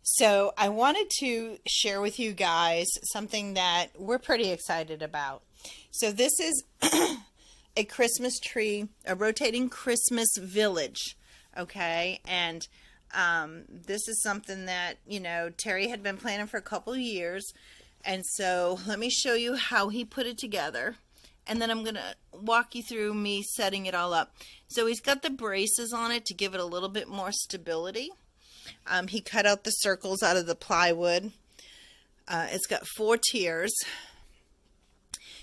So I wanted to share with you guys something that we're pretty excited about. So this is a Christmas tree, a rotating Christmas village, okay? And this is something that, Terry had been planning for a couple of years. And so let me show you how he put it together. And then I'm going to walk you through me setting it all up. So he's got the braces on it to give it a little bit more stability. He cut out the circles out of the plywood. It's got 4 tiers.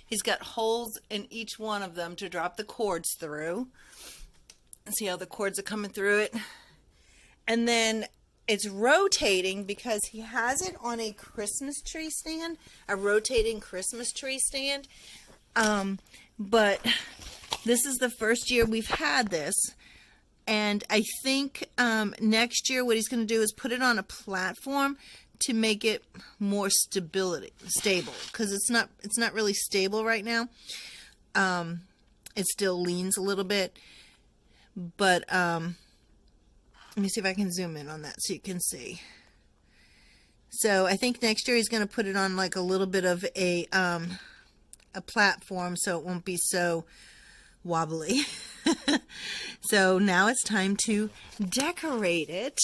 He's got holes in each one of them to drop the cords through. See how the cords are coming through it? And then it's rotating because he has it on a Christmas tree stand, a rotating Christmas tree stand. But this is the first year we've had this. And I think next year what he's going to do is put it on a platform to make it more stable, because it's not really stable right now. It still leans a little bit, but let me see if I can zoom in on that so you can see. So I think next year he's going to put it on like a little bit of a platform so it won't be so wobbly. So now it's time to decorate it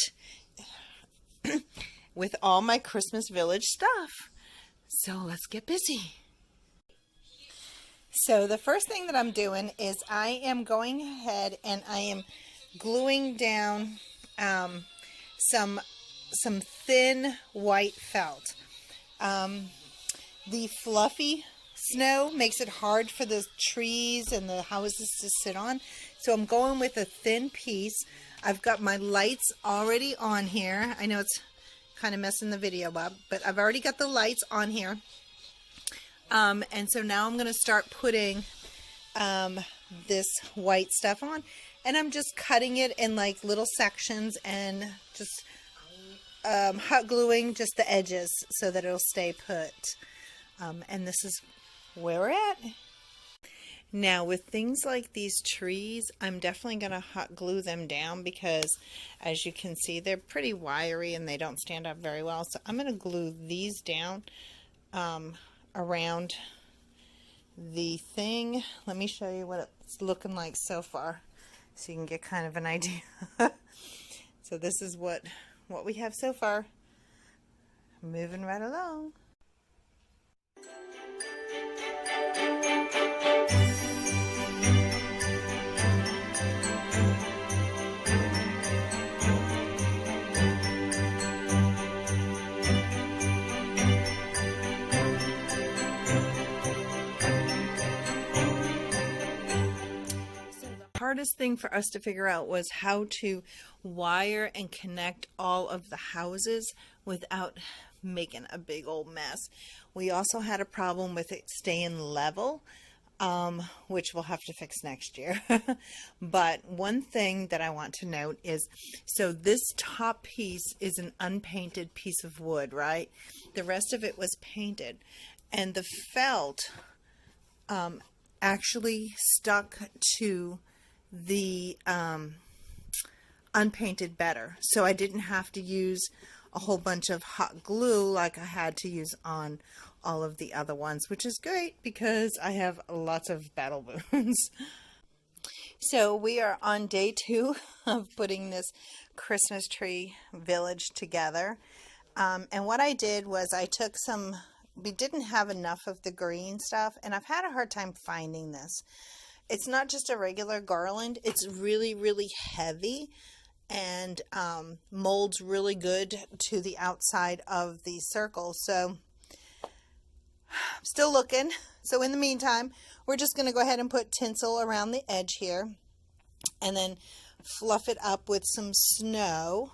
with all my Christmas Village stuff. So let's get busy. So the first thing that I'm doing is I am going ahead and I am gluing down some thin white felt. The fluffy snow makes it hard for the trees and the houses to sit on. So I'm going with a thin piece. I've got my lights already on here. I know it's kind of messing the video up, but I've already got the lights on here. And so now I'm going to start putting this white stuff on. And I'm just cutting it in like little sections and just hot gluing just the edges so that it'll stay put. And this is where we're at. Now with things like these trees, I'm definitely going to hot glue them down because as you can see they're pretty wiry and they don't stand up very well. So I'm going to glue these down around the thing. Let me show you what it's looking like so far so you can get kind of an idea. So this is what we have so far. Moving right along. Hardest thing for us to figure out was how to wire and connect all of the houses without making a big old mess. We also had a problem with it staying level, which we'll have to fix next year. But one thing that I want to note is, so this top piece is an unpainted piece of wood, right? The rest of it was painted, and the felt actually stuck to the unpainted better, so I didn't have to use a whole bunch of hot glue like I had to use on all of the other ones, which is great because I have lots of battle wounds. So we are on day 2 of putting this Christmas tree village together, and what I did was I took we didn't have enough of the green stuff, and I've had a hard time finding this. It's not just a regular garland. It's really, really heavy and molds really good to the outside of the circle. So I'm still looking. So in the meantime, we're just going to go ahead and put tinsel around the edge here and then fluff it up with some snow.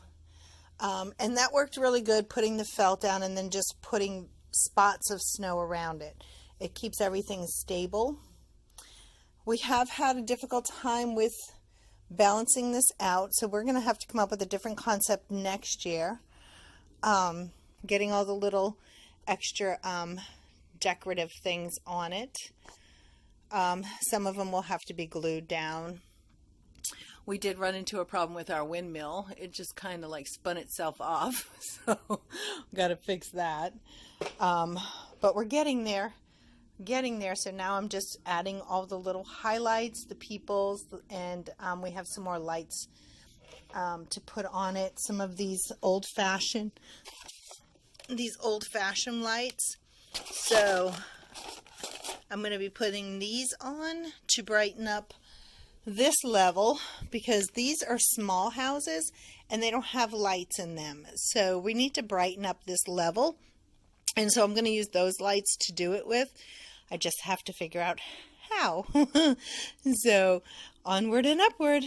And that worked really good, putting the felt down and then just putting spots of snow around it. It keeps everything stable. We have had a difficult time with balancing this out, so we're going to have to come up with a different concept next year. Getting all the little extra decorative things on it. Some of them will have to be glued down. we did run into a problem with our windmill. It just kind of like spun itself off. So got to fix that. But we're getting there. So now I'm just adding all the little highlights, the peoples, and we have some more lights to put on it. Some of these old-fashioned lights. So I'm going to be putting these on to brighten up this level, because these are small houses and they don't have lights in them. So we need to brighten up this level. And so I'm going to use those lights to do it with. I just have to figure out how. So onward and upward.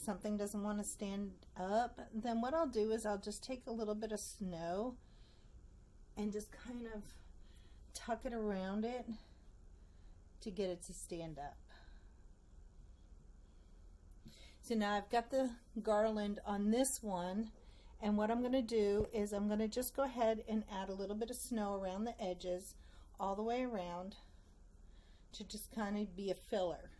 Something doesn't want to stand up, then what I'll do is I'll just take a little bit of snow and just kind of tuck it around it to get it to stand up. So now I've got the garland on this one, and what I'm going to do is I'm going to just go ahead and add a little bit of snow around the edges all the way around to just kind of be a filler.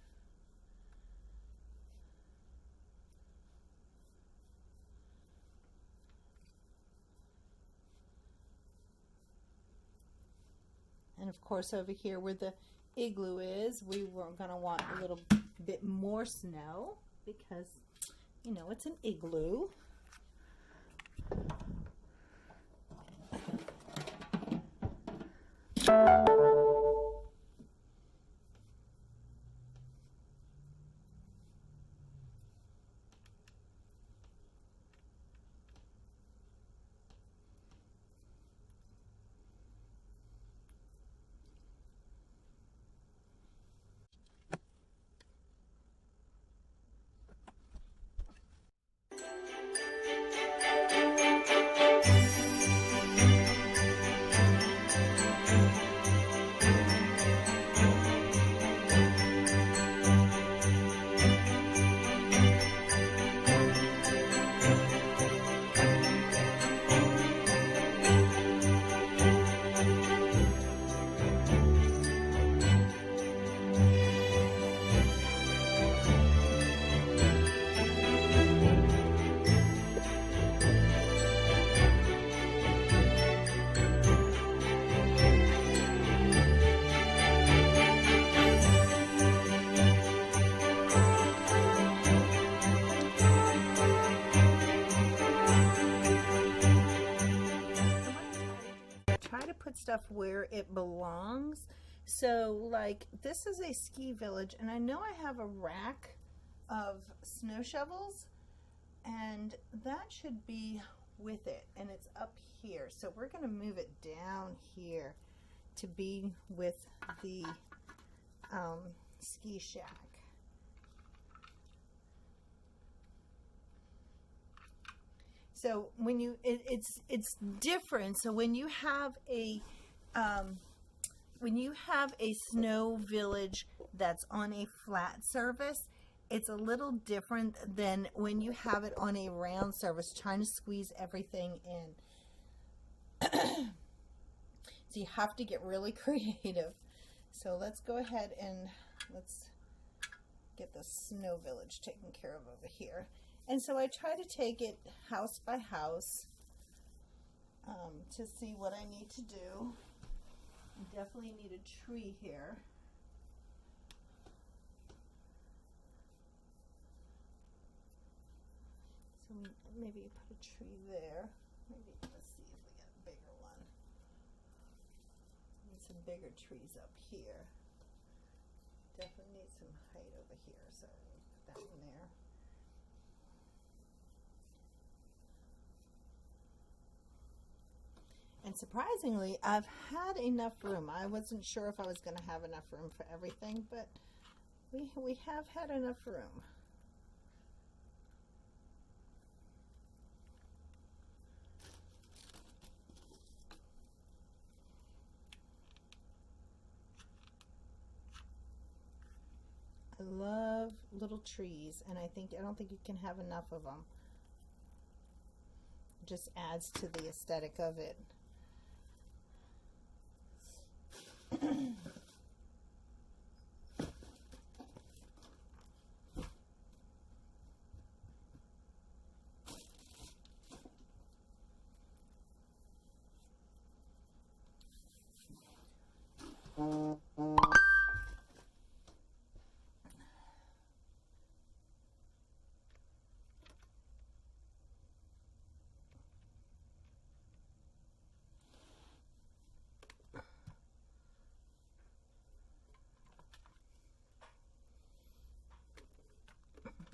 And of course over here where the igloo is, we were going to want a little bit more snow because, you know, it's an igloo. Try to put stuff where it belongs. So like this is a ski village, and I know I have a rack of snow shovels, and that should be with it, and it's up here. So we're going to move it down here to be with the ski shack. So when you, it's different. So when you have a snow village that's on a flat surface, it's a little different than when you have it on a round surface, trying to squeeze everything in. So you have to get really creative. So let's go ahead and let's get the snow village taken care of over here. And so I try to take it house by house to see what I need to do. I definitely need a tree here. So maybe put a tree there. Maybe let's see if we get a bigger one. Need some bigger trees up here. Definitely need some height over here, so put that in there. And surprisingly, I've had enough room. I wasn't sure if I was going to have enough room for everything, but we have had enough room. I love little trees, and I don't think you can have enough of them. It just adds to the aesthetic of it.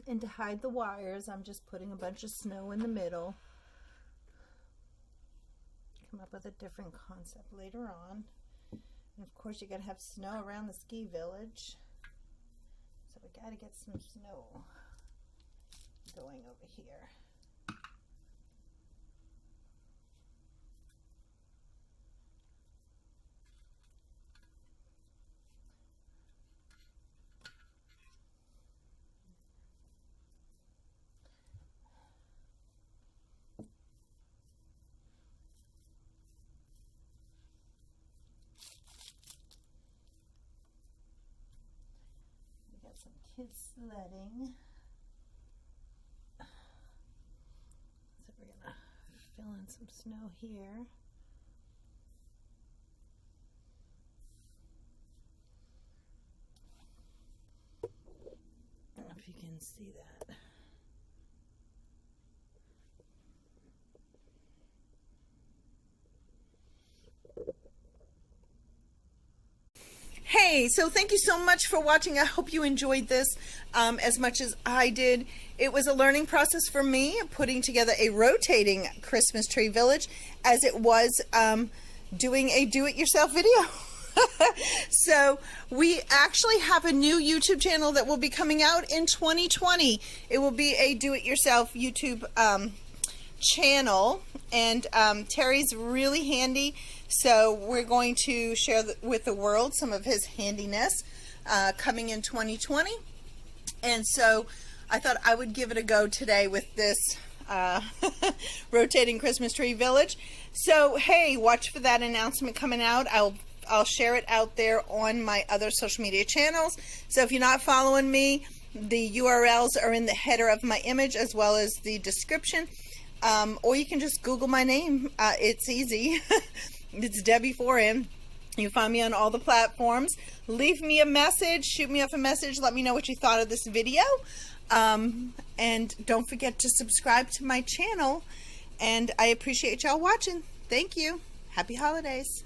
And to hide the wires, I'm just putting a bunch of snow in the middle. Come up with a different concept later on. And of course you gotta have snow around the ski village. So we gotta get some snow going over here. some kids sledding. So we're gonna fill in some snow here. I don't know if you can see that. Hey, so thank you so much for watching. I hope you enjoyed this as much as I did. It was a learning process for me, putting together a rotating Christmas tree village, as it was doing a do-it-yourself video. So we actually have a new YouTube channel that will be coming out in 2020. It will be a do-it-yourself YouTube channel, and Terry's really handy, so we're going to share with the world some of his handiness coming in 2020. And so I thought I would give it a go today with this rotating Christmas tree village. So hey, watch for that announcement coming out. I'll share it out there on my other social media channels. So if you're not following me, the URLs are in the header of my image as well as the description. Or you can just Google my name. It's easy. It's Debbie 4M. You can find me on all the platforms. Leave me a message. Shoot me off a message. Let me know what you thought of this video. And don't forget to subscribe to my channel. And I appreciate y'all watching. Thank you. Happy holidays.